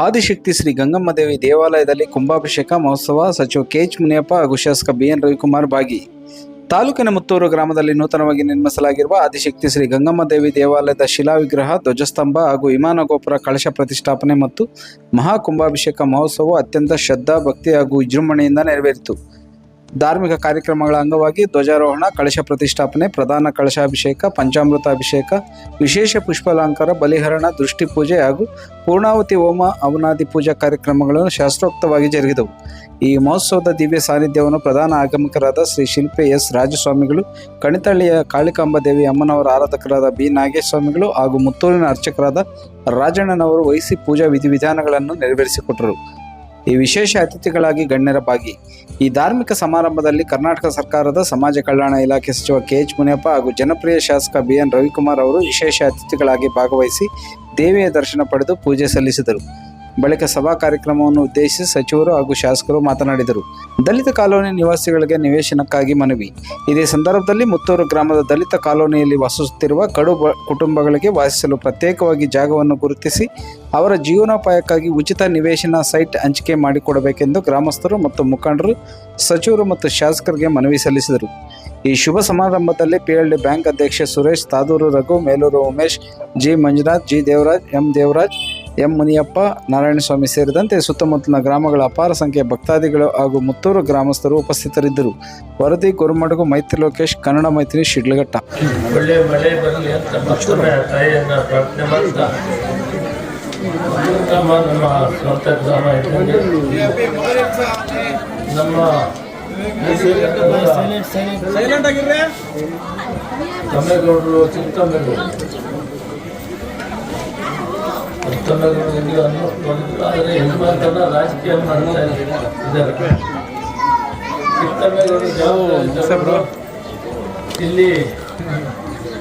ಆದಿಶಕ್ತಿ ಶ್ರೀ ಗಂಗಮ್ಮ ದೇವಿ ದೇವಾಲಯದಲ್ಲಿ ಕುಂಭಾಭಿಷೇಕ ಮಹೋತ್ಸವ ಸಚಿವ ಕೆಎಚ್ ಮುನಿಯಪ್ಪ ಹಾಗೂ ಶಾಸಕ ಬಿಎನ್ ರವಿಕುಮಾರ್ ಭಾಗಿ. ತಾಲೂಕಿನ ಮುತ್ತೂರು ಗ್ರಾಮದಲ್ಲಿ ನೂತನವಾಗಿ ನಿರ್ಮಿಸಲಾಗಿರುವ ಆದಿಶಕ್ತಿ ಶ್ರೀ ಗಂಗಮ್ಮ ದೇವಿ ದೇವಾಲಯದ ಶಿಲಾ ವಿಗ್ರಹ, ಧ್ವಜಸ್ತಂಭ ಹಾಗೂ ವಿಮಾನ ಗೋಪುರ ಕಳಶ ಪ್ರತಿಷ್ಠಾಪನೆ ಮತ್ತು ಮಹಾ ಕುಂಭಾಭಿಷೇಕ ಮಹೋತ್ಸವವು ಅತ್ಯಂತ ಶ್ರದ್ಧಾ, ಭಕ್ತಿ ಹಾಗೂ ವಿಜೃಂಭಣೆಯಿಂದ ನೆರವೇರಿತು. ಧಾರ್ಮಿಕ ಕಾರ್ಯಕ್ರಮಗಳ ಅಂಗವಾಗಿ ಧ್ವಜಾರೋಹಣ, ಕಳಶ ಪ್ರತಿಷ್ಠಾಪನೆ, ಪ್ರಧಾನ ಕಳಶಾಭಿಷೇಕ, ಪಂಚಾಮೃತ ಅಭಿಷೇಕ, ವಿಶೇಷ ಪುಷ್ಪಾಲಂಕಾರ, ಬಲಿಹರಣ, ದೃಷ್ಟಿ ಪೂಜೆ ಹಾಗೂ ಪೂರ್ಣಾಹುತಿ ಹೋಮ, ಅವನಾದಿ ಪೂಜಾ ಕಾರ್ಯಕ್ರಮಗಳನ್ನು ಶಾಸ್ತ್ರೋಕ್ತವಾಗಿ ಜರುಗಿದವು. ಈ ಮಹೋತ್ಸವದ ದಿವ್ಯ ಸಾನ್ನಿಧ್ಯವನ್ನು ಪ್ರಧಾನ ಆಗಮಿಕರಾದ ಶ್ರೀ ಶಿಲ್ಪಿ ಎಸ್ ರಾಜಸ್ವಾಮಿಗಳು, ಕಣಿತಳ್ಳಿಯ ಕಾಳಿಕಾಂಬ ದೇವಿ ಅಮ್ಮನವರ ಆರಾಧಕರಾದ ಬಿ ನಾಗೇಶ್ ಸ್ವಾಮಿಗಳು ಹಾಗೂ ಮುತ್ತೂರಿನ ಅರ್ಚಕರಾದ ರಾಜಣ್ಣನವರು ವಹಿಸಿ ಪೂಜಾ ವಿಧಿವಿಧಾನಗಳನ್ನು ನೆರವೇರಿಸಿಕೊಟ್ಟರು. ಈ ವಿಶೇಷ ಅತಿಥಿಗಳಾಗಿ ಗಣ್ಯರ ಭಾಗಿ. ಈ ಧಾರ್ಮಿಕ ಸಮಾರಂಭದಲ್ಲಿ ಕರ್ನಾಟಕ ಸರ್ಕಾರದ ಸಮಾಜ ಕಲ್ಯಾಣ ಇಲಾಖೆ ಸಚಿವ ಕೆಎಚ್ ಮುನಿಯಪ್ಪ ಹಾಗೂ ಜನಪ್ರಿಯ ಶಾಸಕ ಬಿಎನ್ ರವಿಕುಮಾರ್ ಅವರು ವಿಶೇಷ ಅತಿಥಿಗಳಾಗಿ ಭಾಗವಹಿಸಿ ದೇವಿಯ ದರ್ಶನ ಪಡೆದು ಪೂಜೆ ಸಲ್ಲಿಸಿದರು. ಬಳಿಕ ಸಭಾ ಕಾರ್ಯಕ್ರಮವನ್ನು ಉದ್ದೇಶಿಸಿ ಸಚಿವರು ಹಾಗೂ ಶಾಸಕರು ಮಾತನಾಡಿದರು. ದಲಿತ ಕಾಲೋನಿ ನಿವಾಸಿಗಳಿಗೆ ನಿವೇಶನಕ್ಕಾಗಿ ಮನವಿ. ಇದೇ ಸಂದರ್ಭದಲ್ಲಿ ಮುತ್ತೂರು ಗ್ರಾಮದ ದಲಿತ ಕಾಲೋನಿಯಲ್ಲಿ ವಾಸಿಸುತ್ತಿರುವ ಕಡು ಕುಟುಂಬಗಳಿಗೆ ವಾಸಿಸಲು ಪ್ರತ್ಯೇಕವಾಗಿ ಜಾಗವನ್ನು ಗುರುತಿಸಿ ಅವರ ಜೀವನೋಪಾಯಕ್ಕಾಗಿ ಉಚಿತ ನಿವೇಶನ ಸೈಟ್ ಹಂಚಿಕೆ ಮಾಡಿಕೊಡಬೇಕೆಂದು ಗ್ರಾಮಸ್ಥರು ಮತ್ತು ಮುಖಂಡರು ಸಚಿವರು ಮತ್ತು ಶಾಸಕರಿಗೆ ಮನವಿ ಸಲ್ಲಿಸಿದರು. ಈ ಶುಭ ಸಮಾರಂಭದಲ್ಲಿ ಪಿಎಲ್ಡಿ ಬ್ಯಾಂಕ್ ಅಧ್ಯಕ್ಷ Suresh, Tadur Raghu, Melur Umesh, G Manjunath, G Devaraj, M Devaraj, M Muniyappa, Narayanaswamy ಸೇರಿದಂತೆ ಸುತ್ತಮುತ್ತಲಿನ ಗ್ರಾಮಗಳ ಅಪಾರ ಸಂಖ್ಯೆಯ ಭಕ್ತಾದಿಗಳು ಹಾಗೂ ಮುತ್ತೂರು ಗ್ರಾಮಸ್ಥರು ಉಪಸ್ಥಿತರಿದ್ದರು. ವರದಿ ಗುರುಮಡಗು ಮೈತ್ರಿ ಲೋಕೇಶ್, ಕನ್ನಡ ಮೈತ್ರಿ, ಶಿಡ್ಲಘಟ್ಟ. ಒಳ್ಳೆ ಮಳೆ ಬರಲಿ ಅಂತ ಮತ್ತೊಮ್ಮೆ ತಾಯಿಯನ್ನು ಪ್ರಾರ್ಥನೆ ಮಾಡ್ತಾ ನಮ್ಮ ಸ್ವಂತ ಗ್ರಾಮ ಇದ್ದಂಗೆ ನಮ್ಮ ತಮ್ಮೇಗೌಡರು, ಚಿಕ್ಕಮ್ಮೇಗೌಡರು ಆದರೆ ಯಜಮಾನರನ್ನ ರಾಜಕೀಯ ಮಾಡ್ತಾ ಇದ್ದಾರೆ. ಚಿಕ್ಕಮ್ಮೇಗೌಡರು ಜವಾಬ್ದಾರಿ ಇಲ್ಲಿ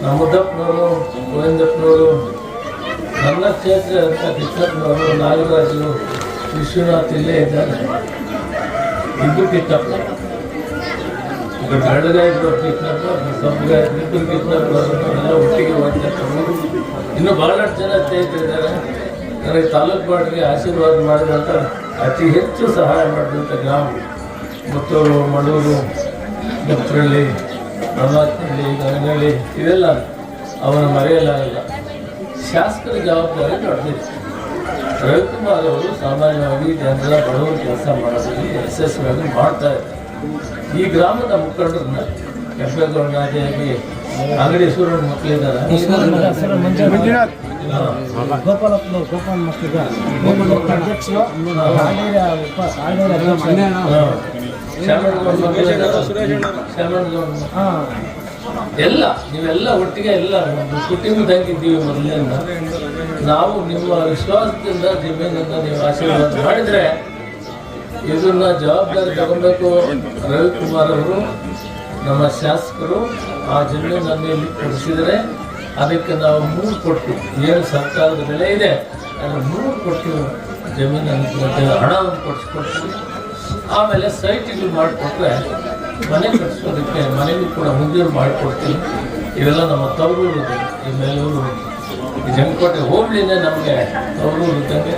ನಮ್ಮ ಮುದ್ದಪ್ಪನವರು, ಗೋವಿಂದಪ್ಪನವರು, ನನ್ನ ಕ್ಷೇತ್ರ ಅಂತ ಕಿತ್ತಪ್ಪನವರು, ನಾಗರಾಜು, ವಿಶ್ವನಾಥ್ ಇಲ್ಲೇ ಇದ್ದಾರೆ. ಇಬ್ಬರು ಕಿತ್ತಪ್ಪ, ಬೆಳಗಾಯಿ ಇಬ್ಬರು ಕಿತ್ತಪ್ಪ, ಸೊಪ್ಪಗಾಯಿ ಇಬ್ಬರು ಕಿತ್ತಪ್ಪ ಎಲ್ಲ ಒಟ್ಟಿಗೆ ಹೋಗ್ತಾರೆ. ಇನ್ನೂ ಬಹಳಷ್ಟು ಜನ ಸ್ನೇಹಿತರಿದ್ದಾರೆ. ನನಗೆ ತಾಲೂಕು ಬಾಡಿಗೆ ಆಶೀರ್ವಾದ ಮಾಡಿದಂಥ ಅತಿ ಹೆಚ್ಚು ಸಹಾಯ ಮಾಡಿದಂಥ ಗ್ರಾಮ ಮುತ್ತೂರು, ಮಡೂರು, ದತ್ತರಳ್ಳಿ, ರಮಾತ್ನಳ್ಳಿ, ಗಂಗನಹಳ್ಳಿ ಇವೆಲ್ಲ ಅವನ ಮರೆಯಲಾಗಲ್ಲ. ಶಾಸಕರ ಜವಾಬ್ದಾರಿ ನಡೆದಿದೆ. ರವಿಕುಮಾರ್ ಅವರು ಸಾಮಾನ್ಯವಾಗಿ ಜನರ ಬಡವರು ಕೆಲಸ ಮಾಡೋದ್ರಲ್ಲಿ ಯಶಸ್ವಿಯಾಗಿ ಮಾಡ್ತಾ ಇದ್ದಾರೆ. ಈ ಗ್ರಾಮದ ಮುಖಂಡರನ್ನ ಕೆಂಪೇಗೌಡನಾದಿಯಾಗಿ ಅಂಗಡೀಶ್ವರನ ಮಕ್ಕಳಿದ್ದಾರೆ, ಎಲ್ಲ ನೀವೆಲ್ಲ ಒಟ್ಟಿಗೆ ಎಲ್ಲ ಕುಟುಂಬದಂಗಿದ್ದೀವಿ. ಮೊದಲಿನಿಂದ ನಾವು ನಿಮ್ಮ ವಿಶ್ವಾಸದಿಂದ ಜಮೀನನ್ನು ನೀವು ಆಶೀರ್ವಾದ ಮಾಡಿದರೆ ಇದನ್ನ ಜವಾಬ್ದಾರಿ ತಗೊಬೇಕು. ರವಿಕುಮಾರ್ ಅವರು ನಮ್ಮ ಶಾಸಕರು ಆ ಜಮೀನನ್ನು ಇಲ್ಲಿ ಕೊಡಿಸಿದರೆ ಅದಕ್ಕೆ ನಾವು 3 ಕೊಟ್ಟು, ಏನು ಸರ್ಕಾರದ ಬೆಲೆ ಇದೆ ಅದನ್ನು 3 ಕೊಟ್ಟು ಜಮೀನನ್ನು ಹಣವನ್ನು ಕೊಡಿಸ್ಕೊಡ್ತೀವಿ. ಆಮೇಲೆ ಸೈಟ್ಗಳು ಮಾಡಿಕೊಟ್ರೆ ಮನೆ ಕಟ್ಟಿಸೋದಕ್ಕೆ ಮನೆಗೂ ಕೂಡ ಮಂಜೂರು ಮಾಡಿಕೊಡ್ತೀವಿ. ಇವೆಲ್ಲ ನಮ್ಮ ತವರೂರು, ಈ ಮೇಲೂರು, ಈ ಜಂಕೋಟೆ ಹೋಬಳಿನೇ ನಮಗೆ ತವರೂರು ಇದ್ದಂಗೆ.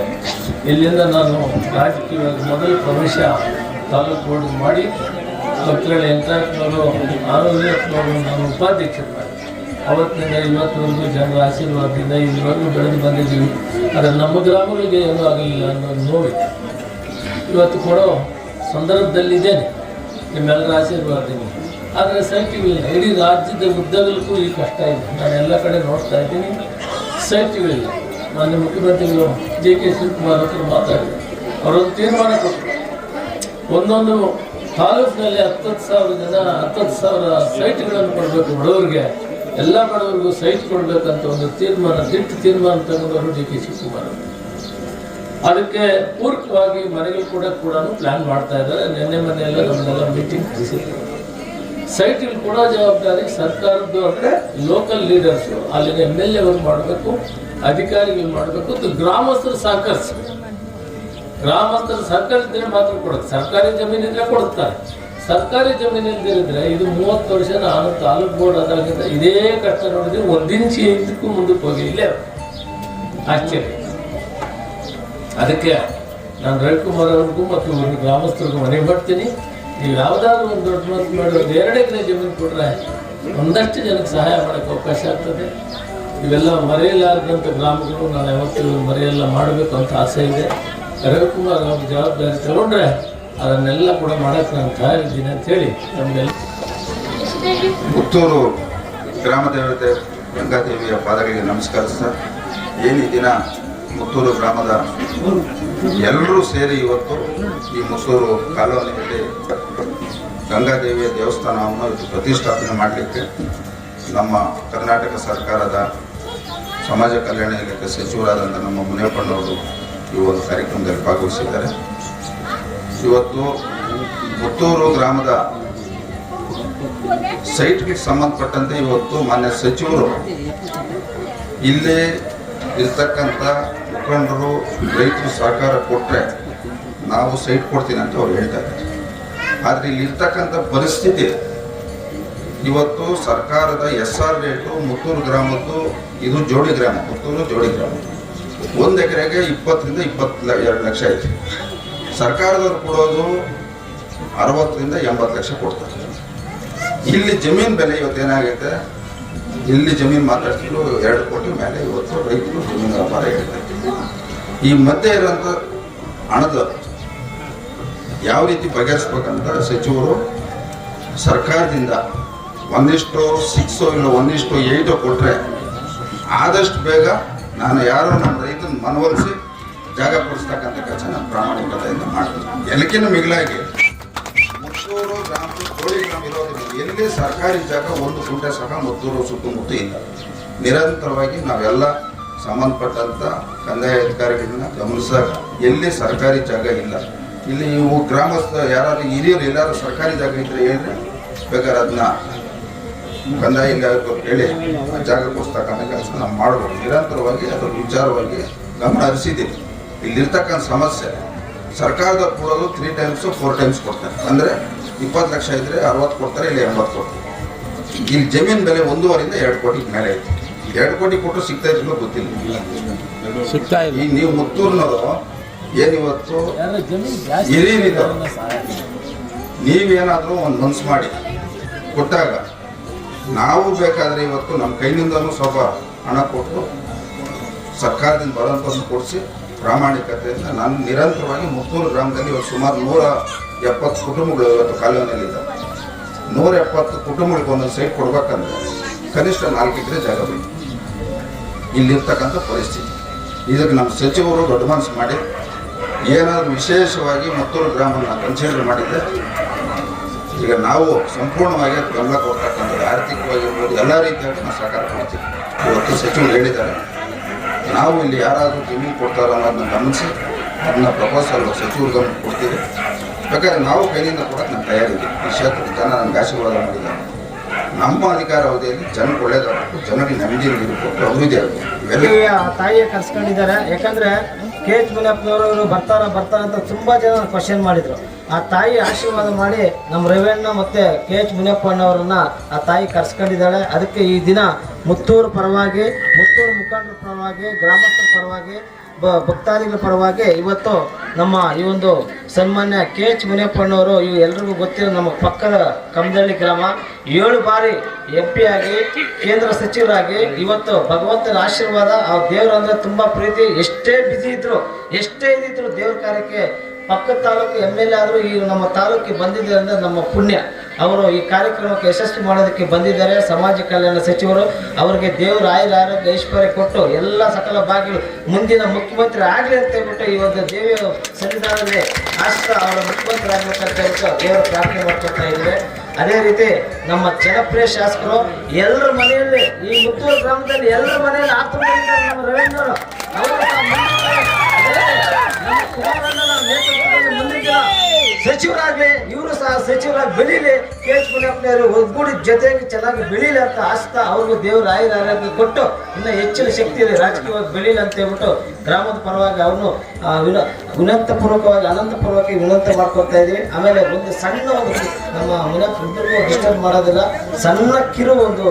ಇಲ್ಲಿಂದ ನಾನು ರಾಜಕೀಯವಾಗಿ ಮೊದಲು ಪ್ರವೇಶ ತಾಲೂಕು ಬೋರ್ಡ್ ಮಾಡಿ ಭಕ್ತರಲ್ಲಿ ಎಂಟನವರು, 600 ನಾನು ಉಪಾಧ್ಯಕ್ಷರು ಮಾಡಿ ಅವತ್ತಿನಿಂದ ಇವತ್ತಿನವರೆಗೂ ಜನರ ಆಶೀರ್ವಾದದಿಂದ ಇಲ್ಲಿವರೆಗೂ ಬೆಳೆದು ಬಂದಿದ್ದೀವಿ. ಆದರೆ ನಮ್ಮ ಗ್ರಾಮಗಳಿಗೆ ಏನೂ ಆಗಲಿಲ್ಲ ಅನ್ನೋದು ನೋಡಿ ಇವತ್ತು ಕೊಡೋ ಸಂದರ್ಭದಲ್ಲಿದ್ದೇನೆ. ನಿಮ್ಮೆಲ್ಲರ ಆಶೀರ್ವಾದದಿಂದ. ಆದರೆ ಸೈಟ್ಗಳಿಲ್ಲ. ಇಡೀ ರಾಜ್ಯದ ಉದ್ದಗಲಕ್ಕೂ ಈ ಕಷ್ಟ ಇದೆ. ನಾನು ಎಲ್ಲ ಕಡೆ ನೋಡ್ತಾ ಇದ್ದೀನಿ, ಸೈಟ್ಗಳಿಲ್ಲ. ಮಾನ್ಯ ಮುಖ್ಯಮಂತ್ರಿಗಳು ಡಿ ಕೆ ಶಿವಕುಮಾರ್ ಹತ್ರ ಮಾತಾಡಿದೆ. ಅವರೊಂದು ತೀರ್ಮಾನ ಕೊಟ್ಟರು, ಒಂದೊಂದು ತಾಲೂಕಿನಲ್ಲಿ 10,000 ಜನ 10,000 ಸೈಟ್ಗಳನ್ನು ಕೊಡಬೇಕು ಬಡವರಿಗೆ, ಎಲ್ಲ ಬಡವರಿಗೂ ಸೈಟ್ ಕೊಡಬೇಕಂತ ಒಂದು ತೀರ್ಮಾನ ತಗೊಂಡವರು ಡಿ ಕೆ ಶಿವಕುಮಾರ್. ಅದಕ್ಕೆ ಪೂರಕವಾಗಿ ಮನೆಗಳು ಕೂಡ ಪ್ಲಾನ್ ಮಾಡ್ತಾ ಇದ್ದಾರೆ. ನಿನ್ನೆ ಮನೆಯೆಲ್ಲ ನಮ್ಮನ್ನೆಲ್ಲ ಮೀಟಿಂಗ್ ಕರೆಸಿದ್ರು. ಸೈಟ್ಗಳು ಕೊಡೋ ಜವಾಬ್ದಾರಿ ಸರ್ಕಾರದ್ದು. ಅಂದರೆ ಲೋಕಲ್ ಲೀಡರ್ಸು, ಅಲ್ಲಿನ MLA ಅವರು ಮಾಡಬೇಕು, ಅಧಿಕಾರಿಗಳು ಮಾಡಬೇಕು, ಗ್ರಾಮಸ್ಥರು ಸಹಕರಿಸಿದ್ರೆ ಮಾತ್ರ ಕೊಡುತ್ತೆ. ಸರ್ಕಾರಿ ಜಮೀನಿದ್ರೆ ಕೊಡುತ್ತಾರೆ. ಸರ್ಕಾರಿ ಜಮೀನಿಲ್ದಿರಿದ್ರೆ ಇದು 30 ವರ್ಷ ನಾನು ತಾಲೂಕು ಬೋರ್ಡ್ ಆದಾಗಿಂದ ಇದೇ ಕಷ್ಟ ನೋಡಿದ್ರೆ 1 ಇಂಚು ಇದಕ್ಕೂ ಮುಂದಕ್ಕೆ ಹೋಗಿ ಇಲ್ಲೇ ಆಶ್ಚರ್ಯ. ಅದಕ್ಕೆ ನಾನು ರವಿಕುಮಾರ್ ಅವ್ರಿಗೂ ಮತ್ತು ಒಂದು ಗ್ರಾಮಸ್ಥರಿಗೂ ಮನವಿ ಮಾಡ್ತೀನಿ, ನೀವು ಯಾವುದಾದ್ರೂ ಒಂದು ದೊಡ್ಡ ಮನಸ್ಸು ಮಾಡಿ ಒಂದು 2 ಎಕರೆ ಜಮೀನು ಕೊಟ್ಟರೆ ಒಂದಷ್ಟು ಜನಕ್ಕೆ ಸಹಾಯ ಮಾಡೋಕ್ಕೆ ಅವಕಾಶ ಆಗ್ತದೆ. ಇವೆಲ್ಲ ಮರೆಯಲಾರದಂಥ ಗ್ರಾಮಗಳು ನಾನು ಯಾವತ್ತೂ ಮರೆಯೆಲ್ಲ ಮಾಡಬೇಕು ಅಂತ ಆಸೆ ಇದೆ. ರವಿಕುಮಾರ್ ಅವ್ರ ಜವಾಬ್ದಾರಿ ತಗೊಂಡ್ರೆ ಅದನ್ನೆಲ್ಲ ಕೂಡ ಮಾಡೋಕ್ಕೆ ನಾನು ತಯಾರಿದ್ದೀನಿ ಅಂತೇಳಿ ನಮಗೆಲ್ಲ. ಪುತ್ತೂರು ಗ್ರಾಮ ದೇವತೆ ಗಂಗಾದೇವಿಯ ಪಾದಗಳಿಗೆ ನಮಸ್ಕರಿಸ್ತಾ, ಏನು ಈ ದಿನ ಮುತ್ತೂರು ಗ್ರಾಮದ ಎಲ್ಲರೂ ಸೇರಿ ಇವತ್ತು ಈ ಮುತ್ತೂರು ಕಾಲೋನಿಯಲ್ಲಿ ಗಂಗಾದೇವಿಯ ದೇವಸ್ಥಾನವನ್ನು ಇವತ್ತು ಪ್ರತಿಷ್ಠಾಪನೆ ಮಾಡಲಿಕ್ಕೆ ನಮ್ಮ ಕರ್ನಾಟಕ ಸರ್ಕಾರದ ಸಮಾಜ ಕಲ್ಯಾಣ ಇಲಾಖೆ ಸಚಿವರಾದಂಥ ನಮ್ಮ ಮುನಿಯಪ್ಪನವರು ಈ ಒಂದು ಕಾರ್ಯಕ್ರಮದಲ್ಲಿ ಭಾಗವಹಿಸಿದ್ದಾರೆ. ಇವತ್ತು ಮುತ್ತೂರು ಗ್ರಾಮದ ಸೈಟ್ಗೆ ಸಂಬಂಧಪಟ್ಟಂತೆ ಇವತ್ತು ಮಾನ್ಯ ಸಚಿವರು ಇಲ್ಲೇ ಇರ್ತಕ್ಕಂಥ ಮುಖಂಡರು ರೈತರು ಸಹಕಾರ ಕೊಟ್ಟರೆ ನಾವು ಸೈಟ್ ಕೊಡ್ತೀನಿ ಅಂತ ಅವ್ರು ಹೇಳ್ತಾ ಇದ್ದಾರೆ. ಆದರೆ ಇಲ್ಲಿ ಇರ್ತಕ್ಕಂಥ ಪರಿಸ್ಥಿತಿ ಇವತ್ತು ಸರ್ಕಾರದ SR ರೇಟು ಮುತ್ತೂರು ಗ್ರಾಮದ್ದು, ಇದು ಜೋಡಿ ಗ್ರಾಮ, ಮುತ್ತೂರು ಜೋಡಿ ಗ್ರಾಮ, 1 ಎಕರೆಗೆ 20 ರಿಂದ 22 ಲಕ್ಷ ಐತೆ. ಸರ್ಕಾರದವ್ರು ಕೊಡೋದು 60 ರಿಂದ 80 ಲಕ್ಷ ಕೊಡ್ತಾರೆ. ಇಲ್ಲಿ ಜಮೀನು ಬೆಲೆ ಇವತ್ತು ಏನಾಗೈತೆ, ಇಲ್ಲಿ ಜಮೀನು ಮಾತಾಡ್ತಿದ್ರು 2 ಕೋಟಿ ಮೇಲೆ ಇವತ್ತು ರೈತರು ಜಮೀನು ವ್ಯಾಪಾರ ಹೇಳ್ತಾರೆ. ಈ ಮಧ್ಯೆ ಇರೋಂಥ ಹಣದ ಯಾವ ರೀತಿ ಬಗೆಹರಿಸ್ಬೇಕಂತ ಸಚಿವರು ಸರ್ಕಾರದಿಂದ 1:6 ಇಲ್ಲ 1:8 ಕೊಟ್ಟರೆ ಆದಷ್ಟು ಬೇಗ ನಾನು ಯಾರೋ ನಮ್ಮ ರೈತನ ಮನವೊಲಿಸಿ ಜಾಗ ಕೊಡಿಸ್ತಕ್ಕಂಥ ಕೆಲಸ ನಾನು ಪ್ರಾಮಾಣಿಕತೆಯಿಂದ ಮಾಡ್ತೀನಿ. ಎಲ್ಲಕ್ಕಿಂತ ಮಿಗಿಲಾಗಿ ಮುತ್ತೂರು ಗ್ರಾಮದ ಜೋಡಿ ಗ್ರಾಮ ಇರೋದ್ರಿಂದ ಎಲ್ಲಿ ಸರ್ಕಾರಿ ಜಾಗ 1 ಗುಂಟೆ ಸಹ ಮುತ್ತೂರು ಸುತ್ತಮುತ್ತ ಇಲ್ಲ. ನಿರಂತರವಾಗಿ ನಾವೆಲ್ಲ ಸಂಬಂಧಪಟ್ಟಂಥ ಕಂದಾಯ ಅಧಿಕಾರಿಗಳನ್ನ ಗಮನಿಸಿದಾಗ ಎಲ್ಲಿ ಸರ್ಕಾರಿ ಜಾಗ ಇಲ್ಲ, ಇಲ್ಲಿ ಇವು ಗ್ರಾಮಸ್ಥ ಯಾರಾದ್ರೂ ಹಿರಿಯರು ಎಲ್ಲಾರು ಸರ್ಕಾರಿ ಜಾಗ ಇದ್ರೆ ಹೇಳಿದ್ರೆ ಬೇಕಾದ್ರೆ ಅದನ್ನ ಕಂದಾಯ ಇಲಾಖೆ ಹೇಳಿ ಜಾಗ ಕೊಡಿಸ್ತಕ್ಕಂಥ ಕೆಲಸ ನಾವು ಮಾಡ್ಬೋದು. ನಿರಂತರವಾಗಿ ಅದ್ರ ವಿಚಾರವಾಗಿ ಗಮನ ಹರಿಸಿದ್ದೀವಿ. ಇಲ್ಲಿರ್ತಕ್ಕಂಥ ಸಮಸ್ಯೆ ಸರ್ಕಾರದವ್ರು ಕೊಡೋದು 3 ಟೈಮ್ಸ್ 4 ಟೈಮ್ಸ್ ಕೊಡ್ತಾರೆ. ಅಂದರೆ 20 ಲಕ್ಷ ಇದ್ದರೆ 60 ಕೊಡ್ತಾರೆ, ಇಲ್ಲಿ 80 ಕೊಡ್ತಾರೆ. ಇಲ್ಲಿ ಜಮೀನು ಬೆಲೆ 1.5 ರಿಂದ 2 ಕೋಟಿ ಮೇಲೆ ಐತೆ. 2 ಕೋಟಿ ಕೊಟ್ಟರು ಸಿಗ್ತಾ ಇದ್ರು ಗೊತ್ತಿಲ್ಲ. ಈಗ ನೀವು ಮುತ್ತೂರಿನವರು ಏನಿವತ್ತು ಹಿರಿಯರಿದ್ದವರು ನೀವೇನಾದರೂ ಒಂದು ಮನಸ್ಸು ಮಾಡಿ ಕೊಟ್ಟಾಗ ನಾವು ಬೇಕಾದರೆ ಇವತ್ತು ನಮ್ಮ ಕೈನಿಂದಲೂ ಸ್ವಲ್ಪ ಹಣ ಕೊಟ್ಟು ಸರ್ಕಾರದಿಂದ ಬರೋಂಥದ್ದು ಕೊಡಿಸಿ ಪ್ರಾಮಾಣಿಕತೆಯಿಂದ ನಾನು ನಿರಂತರವಾಗಿ ಮುತ್ತೂರು ಗ್ರಾಮದಲ್ಲಿ ಇವತ್ತು ಸುಮಾರು 170 ಕುಟುಂಬಗಳು ಇವತ್ತು ಕಾಲೋನಿಯಲ್ಲಿದ್ದಾವೆ. 170 ಕುಟುಂಬಗಳಿಗೆ ಒಂದೊಂದು ಸೈಟ್ ಕೊಡ್ಬೇಕಂದ್ರೆ ಕನಿಷ್ಠ 4 ಎಕರೆ ಜಾಗ ಬೇಕು. ಇಲ್ಲಿರ್ತಕ್ಕಂಥ ಪರಿಸ್ಥಿತಿ ಇದಕ್ಕೆ ನಮ್ಮ ಸಚಿವರು ದೊಡ್ಡ ಮನಸ್ಸು ಮಾಡಿ ಏನಾದರೂ ವಿಶೇಷವಾಗಿ ಮುತ್ತೂರು ಗ್ರಾಮವನ್ನು ಕನ್ಸಿಡರ್ ಮಾಡಿದ್ದೆ ಈಗ ನಾವು ಸಂಪೂರ್ಣವಾಗಿ ಬೆಂಬಲ ಕೊಡ್ತಕ್ಕಂಥದ್ದು ಆರ್ಥಿಕವಾಗಿರ್ಬೋದು ಎಲ್ಲ ರೀತಿಯಾಗಿ ನಾವು ಸಹಕಾರ ಕೊಡ್ತೀವಿ. ಇವತ್ತು ಸಚಿವರು ಹೇಳಿದ್ದಾರೆ, ನಾವು ಇಲ್ಲಿ ಯಾರಾದರೂ ಜಮೀನು ಕೊಡ್ತಾರೋ ಅನ್ನೋದನ್ನ ಗಮನಿಸಿ ಅದನ್ನ ಪ್ರಪೋಸಲ್ ಸಚಿವರು ಗಮನ ಕೊಡ್ತೀವಿ. ಬೇಕಾದ್ರೆ ನಾವು ಕೈಯಿಂದ ಕೊಡೋಕೆ ನಾನು ತಯಾರಿದ್ದೀವಿ. ಈ ಕ್ಷೇತ್ರದ ಜನ ನನಗೆ ಆಶೀರ್ವಾದ ಮಾಡಿದ್ದಾರೆ. ನಮ್ಮ ಅಧಿಕಾರ ಅವಧಿಯಲ್ಲಿ ಜನಕ್ಕೆ ಒಳ್ಳೇದಾಗಬೇಕು, ಜನರಿಗೆ ನೆಮ್ಮದಿ ಇರಬೇಕು, ಅಭಿವೃದ್ಧಿ ಆಗಬೇಕು. ಇವೆಲ್ಲ ತಾಯಿಯ ಕರ್ಸ್ಕೊಂಡಿದ್ದಾರೆ. ಯಾಕಂದ್ರೆ KH ಮುನಿಯಪ್ಪನವರು ಬರ್ತಾರ ಅಂತ ತುಂಬಾ ಜನ ಕ್ವಶನ್ ಮಾಡಿದ್ರು. ಆ ತಾಯಿ ಆಶೀರ್ವಾದ ಮಾಡಿ ನಮ್ಮ ರವಿಯಣ್ಣ ಮತ್ತೆ KH ಮುನಿಯಪ್ಪನವರನ್ನ ಆ ತಾಯಿ ಕರ್ಸ್ಕೊಂಡಿದ್ದಾಳೆ. ಅದಕ್ಕೆ ಈ ದಿನ ಮುತ್ತೂರು ಪರವಾಗಿ, ಮುತ್ತೂರು ಮುಖಂಡರ ಪರವಾಗಿ, ಗ್ರಾಮಸ್ಥರ ಪರವಾಗಿ, ಭಕ್ತಾದಿಗಳ ಪರವಾಗಿ ಇವತ್ತು ನಮ್ಮ ಈ ಒಂದು ಸನ್ಮಾನ್ಯ KH ಮುನಿಯಪ್ಪನವರು ಇವು ಎಲ್ರಿಗೂ ಗೊತ್ತಿರೋ ನಮ್ಮ ಪಕ್ಕದ ಕಮದಳ್ಳಿ ಗ್ರಾಮ 7 ಬಾರಿ MP ಆಗಿ ಕೇಂದ್ರ ಸಚಿವರಾಗಿ ಇವತ್ತು ಭಗವಂತನ ಆಶೀರ್ವಾದ, ಆ ದೇವರಂದ್ರೆ ತುಂಬಾ ಪ್ರೀತಿ. ಎಷ್ಟೇ ಬಿಸಿ ಇದ್ರು, ಎಷ್ಟೇ ಇದಿದ್ರು ದೇವ್ರ ಕಾರ್ಯಕ್ಕೆ ಪಕ್ಕದ ತಾಲೂಕು MLA ಆದರೂ ಈ ನಮ್ಮ ತಾಲೂಕಿಗೆ ಬಂದಿದ್ದಾರೆ ಅಂದರೆ ನಮ್ಮ ಪುಣ್ಯ. ಅವರು ಈ ಕಾರ್ಯಕ್ರಮಕ್ಕೆ ಯಶಸ್ವಿ ಮಾಡೋದಕ್ಕೆ ಬಂದಿದ್ದಾರೆ. ಸಮಾಜ ಕಲ್ಯಾಣ ಸಚಿವರು ಅವರಿಗೆ ದೇವರ ಆರೋಗ್ಯ ಐಶ್ವರ್ಯ ಕೊಟ್ಟು ಎಲ್ಲ ಸಕಲ ಭಾಗಿಗಳು ಮುಂದಿನ ಮುಖ್ಯಮಂತ್ರಿ ಆಗಲಿ ಅಂತ ಹೇಳ್ಬಿಟ್ಟು ಈ ಒಂದು ದೇವಿಯ ಸನ್ನಿಧಾನದಲ್ಲಿ ಅವರ ಮುಖ್ಯಮಂತ್ರಿ ಆಗಬೇಕಂತ ಹೇಳ್ಬಿಟ್ಟು ದೇವರ ಪ್ರಾರ್ಥನೆ ಮಾಡ್ಕೊಳ್ತಾ ಇದ್ದಾರೆ. ಅದೇ ರೀತಿ ನಮ್ಮ ಜನಪ್ರಿಯ ಶಾಸಕರು ಎಲ್ಲರ ಮನೆಯಲ್ಲಿ, ಈ ಮುತ್ತೂರು ಗ್ರಾಮದಲ್ಲಿ ಎಲ್ಲರ ಮನೆಯಲ್ಲಿ ಆತ್ಮಗಳಿದ್ದಾರೆ ನಮ್ಮ ರವೀಂದ್ರವರು. ಅವರು ಸಚಿವರಾಗ್ಲಿ, ಇವರು ಸಹ ಸಚಿವರಾಗಿ ಬೆಳೀಲಿ, KH ಮುನಿಯಪ್ಪನವರು ಒಗ್ಗೂಡಿ ಜೊತೆಗೆ ಚೆನ್ನಾಗಿ ಬೆಳೀಲಿ ಅಂತ ಆಸ್ತಾ ಅವ್ರಿಗೂ ದೇವರ ಆರೋಗ್ಯ ಕೊಟ್ಟು ಇನ್ನು ಹೆಚ್ಚಿನ ಶಕ್ತಿಯಲ್ಲಿ ರಾಜಕೀಯವಾಗಿ ಬೆಳೀಲಿ ಅಂತ ಹೇಳ್ಬಿಟ್ಟು ಗ್ರಾಮದ ಪರವಾಗಿ ಅವನು ವಿನಂತಪೂರ್ವಕವಾಗಿ ಅನಂತಪೂರ್ವಕವಾಗಿ ವಿನಂತಿ ಮಾಡ್ಕೊಳ್ತಾ ಇದ್ವಿ. ಆಮೇಲೆ ಒಂದು ಸಣ್ಣ ಒಂದು ನಮ್ಮ ಮುನಿಯಪ್ಪರಿಗೂ ಡಿಸ್ಟರ್ಬ್ ಮಾಡೋದಿಲ್ಲ, ಸಣ್ಣ ಕಿರು ಒಂದು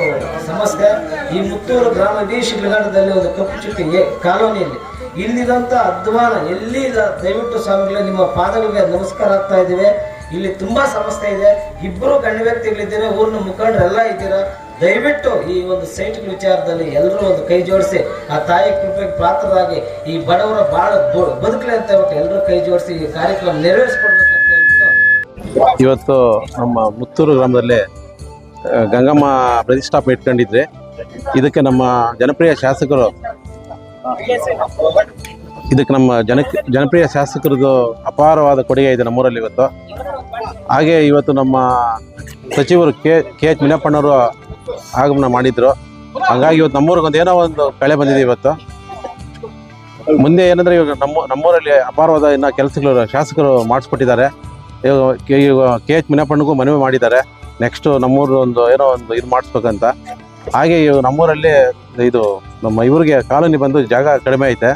ಸಮಸ್ಯೆ. ಈ ಮುತ್ತೂರು ಗ್ರಾಮ ಡಿ ಶಿಡ್ಲಘಟ್ಟದಲ್ಲಿ ಒಂದು ಕಪ್ಪು ಚುಕ್ಕಿ ಕಾಲೋನಿಯಲ್ಲಿ ಇಲ್ಲಿರೋಂಥ ಅಧ್ವಾನ ಎಲ್ಲಿ ಇಲ್ಲ, ದಯವಿಟ್ಟು ಸ್ವಾಮಿಗಳೇ ನಿಮ್ಮ ಪಾದಗಳಿಗೆ ನಮಸ್ಕಾರ ಆಗ್ತಾ ಇದ್ದೀವಿ. ಇಲ್ಲಿ ತುಂಬಾ ಸಮಸ್ಯೆ ಇದೆ, ಇಬ್ಬರು ಗಣ್ಯ ವ್ಯಕ್ತಿಗಳಿದ್ದೀರಾ, ಊರಿನ ಮುಖಂಡರೆಲ್ಲ ಇದ್ದೀರಾ. ದಯವಿಟ್ಟು ಈ ಒಂದು ಸೈಟ್ಗಳ ವಿಚಾರದಲ್ಲಿ ಎಲ್ಲರೂ ಒಂದು ಕೈ ಜೋಡಿಸಿ ಆ ತಾಯಿ ಕೃಪೆಗೆ ಪಾತ್ರರಾಗಿ ಈ ಬಡವರ ಬಾಳ ಬದುಕಲಿ ಅಂತ ಹೇಳ್ಬಿಟ್ಟು ಎಲ್ಲರೂ ಕೈ ಜೋಡಿಸಿ ಈ ಕಾರ್ಯಕ್ರಮ ನೆರವೇರಿಸ್ಕೊಡ್ಬೇಕಂತ ಹೇಳ್ಬಿಟ್ಟು ಇವತ್ತು ನಮ್ಮ ಮುತ್ತೂರು ಗ್ರಾಮದಲ್ಲಿ ಗಂಗಮ್ಮ ಪ್ರತಿಷ್ಠಾಪನೆ ಇಟ್ಕೊಂಡಿದ್ರೆ ಇದಕ್ಕೆ ನಮ್ಮ ಜನಪ್ರಿಯ ಶಾಸಕರು ಜನಪ್ರಿಯ ಶಾಸಕರದ್ದು ಅಪಾರವಾದ ಕೊಡುಗೆ ಇದೆ ನಮ್ಮೂರಲ್ಲಿ ಇವತ್ತು. ಹಾಗೆ ಇವತ್ತು ನಮ್ಮ ಸಚಿವರು ಕೆ ಎಚ್ ಮುನಿಯಪ್ಪಣ್ಣವರು ಆಗಮನ ಮಾಡಿದ್ರು. ಹಂಗಾಗಿ ಇವತ್ತು ನಮ್ಮೂರಿಗೆ ಒಂದು ಏನೋ ಒಂದು ಕಳೆ ಬಂದಿದೆ. ಇವತ್ತು ಮುಂದೆ ಏನಂದ್ರೆ ಇವಾಗ ನಮ್ಮೂರಲ್ಲಿ ಅಪಾರವಾದ ಇನ್ನು ಕೆಲಸಗಳು ಶಾಸಕರು ಮಾಡಿಸ್ಕೊಟ್ಟಿದ್ದಾರೆ. ಇವಾಗ ಕೆ ಎಚ್ ಮುನಿಯಪ್ಪಣ್ಣಗೂ ಮನವಿ ಮಾಡಿದ್ದಾರೆ, ನೆಕ್ಸ್ಟ್ ನಮ್ಮೂರು ಏನೋ ಒಂದು ಇದು ಮಾಡಿಸ್ಬೇಕಂತ. ಹಾಗೆ ನಮ್ಮೂರಲ್ಲಿ ಇದು ನಮ್ಮ ಇವ್ರಿಗೆ ಕಾಲೋನಿ ಬಂದು ಜಾಗ ಕಡಿಮೆ ಐತೆ.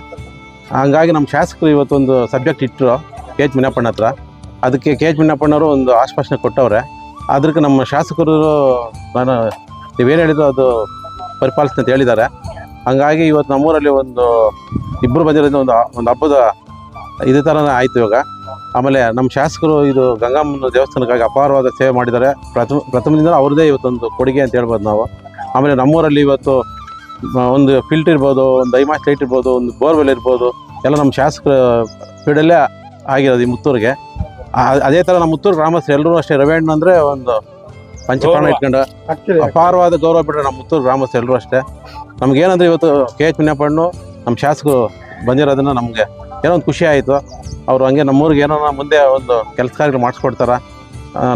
ಹಂಗಾಗಿ ನಮ್ಮ ಶಾಸಕರು ಇವತ್ತೊಂದು ಸಬ್ಜೆಕ್ಟ್ ಇಟ್ಟರು ಕೆ ಎಚ್ ಮುನಿಯಪ್ಪಣ್ಣ ಹತ್ರ. ಅದಕ್ಕೆ ಕೆ ಎಚ್ ಮುನಿಯಪ್ಪಣ್ಣವರು ಒಂದು ಆಶ್ವಾಸನೆ ಕೊಟ್ಟವ್ರೆ. ಅದಕ್ಕೆ ನಮ್ಮ ಶಾಸಕರು ನೀವೇನು ಹೇಳಿದ್ರು ಅದು ಪರಿಪಾಲಿಸ್ತೀನಿ ಅಂತ ಹೇಳಿದ್ದಾರೆ. ಹಂಗಾಗಿ ಇವತ್ತು ನಮ್ಮೂರಲ್ಲಿ ಇಬ್ಬರು ಬಂದಿರೋದು ಒಂದು ಹಬ್ಬದ ಇದೇ ಥರನೇ ಆಯಿತು ಇವಾಗ. ಆಮೇಲೆ ನಮ್ಮ ಶಾಸಕರು ಇದು ಗಂಗಮ್ಮನ ದೇವಸ್ಥಾನಕ್ಕಾಗಿ ಅಪಾರವಾದ ಸೇವೆ ಮಾಡಿದ್ದಾರೆ. ಪ್ರಥಮದಿಂದ ಅವ್ರದ್ದೇ ಇವತ್ತೊಂದು ಕೊಡುಗೆ ಅಂತ ಹೇಳ್ಬೋದು ನಾವು. ಆಮೇಲೆ ನಮ್ಮೂರಲ್ಲಿ ಇವತ್ತು ಒಂದು ಫಿಲ್ಟರ್ ಇರ್ಬೋದು, ಒಂದು ಐಮಾಸ್ ಲೈಟ್ ಇರ್ಬೋದು, ಒಂದು ಬೋರ್ವೆಲ್ ಇರ್ಬೋದು, ಎಲ್ಲ ನಮ್ಮ ಶಾಸಕರ ಫೀಲ್ಡಲ್ಲೇ ಆಗಿರೋದು ಈ ಮುತ್ತೂರಿಗೆ. ಅದೇ ಥರ ನಮ್ಮ ಮುತ್ತೂರು ಗ್ರಾಮಸ್ಥರು ಎಲ್ಲರೂ ಅಷ್ಟೇ ರವೇಣ್ಣ ಅಂದರೆ ಒಂದು ಪಂಚಪ್ರಾಣ ಇಟ್ಕೊಂಡು ಅಪಾರವಾದ ಗೌರವ ಬಿಟ್ಟರೆ ನಮ್ಮ ಮುತ್ತೂರು ಗ್ರಾಮಸ್ಥರು ಎಲ್ಲರೂ ಅಷ್ಟೇ. ನಮಗೇನಂದ್ರೆ ಇವತ್ತು ಕೆ ಎಚ್ ಮುನಿಯಪ್ಪಣ್ಣು ನಮ್ಮ ಶಾಸಕರು ಬಂದಿರೋದನ್ನು ನಮಗೆ ಏನೋ ಒಂದು ಖುಷಿ ಆಯಿತು. ಅವರು ಹಂಗೆ ನಮ್ಮೂರಿಗೆ ಏನೋ ಮುಂದೆ ಒಂದು ಕೆಲಸ ಕಾರ್ಯಗಳು ಮಾಡಿಸ್ಕೊಡ್ತಾರೆ,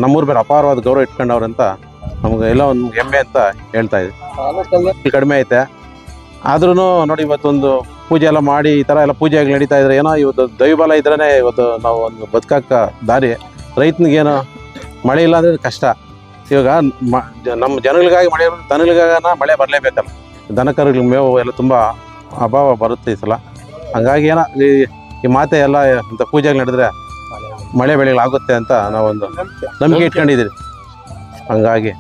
ನಮ್ಮೂರ ಮೇಲೆ ಅಪಾರವಾದ ಗೌರವ ಇಟ್ಕೊಂಡವ್ರಂತ ನಮ್ಗೆ ಎಲ್ಲ ಒಂದು ಹೆಮ್ಮೆ ಅಂತ ಹೇಳ್ತಾ ಇದ್ವಿ. ಕಡಿಮೆ ಐತೆ ಆದ್ರೂ ನೋಡಿ ಇವತ್ತೊಂದು ಪೂಜೆ ಎಲ್ಲ ಮಾಡಿ ಈ ಥರ ಎಲ್ಲ ಪೂಜೆಗಳು ನಡೀತಾ ಇದ್ರೆ ಏನೋ ಇವತ್ತು ದೈವಬಲ ಇದ್ರೇ ಇವತ್ತು ನಾವು ಒಂದು ಬದುಕಕ್ಕೆ ದಾರಿ. ರೈತನಿಗೇನು ಮಳೆ ಇಲ್ಲ ಅಂದರೆ ಕಷ್ಟ. ಇವಾಗ ನಮ್ಮ ಜನಗಳಿಗಾಗಿ ಮಳೆ, ದನಗಳಿಗಾಗನ ಮಳೆ ಬರಲೇಬೇಕಲ್ಲ. ದನಕರುಗಳ ಮೇವು ಎಲ್ಲ ತುಂಬ ಅಭಾವ ಬರುತ್ತೆ ಈ ಸಲ. ಹಂಗಾಗಿ ಏನೋ ಈ ಮಾತೆ ಎಲ್ಲ ಇಂಥ ಪೂಜೆಗಳು ನಡೆದ್ರೆ ಮಳೆ ಬೆಳೆಗಳಾಗುತ್ತೆ ಅಂತ ನಾವೊಂದು ನಂಬಿಕೆ ಇಟ್ಕೊಂಡಿದ್ದೀರಿ. ಹಂಗಾಗಿ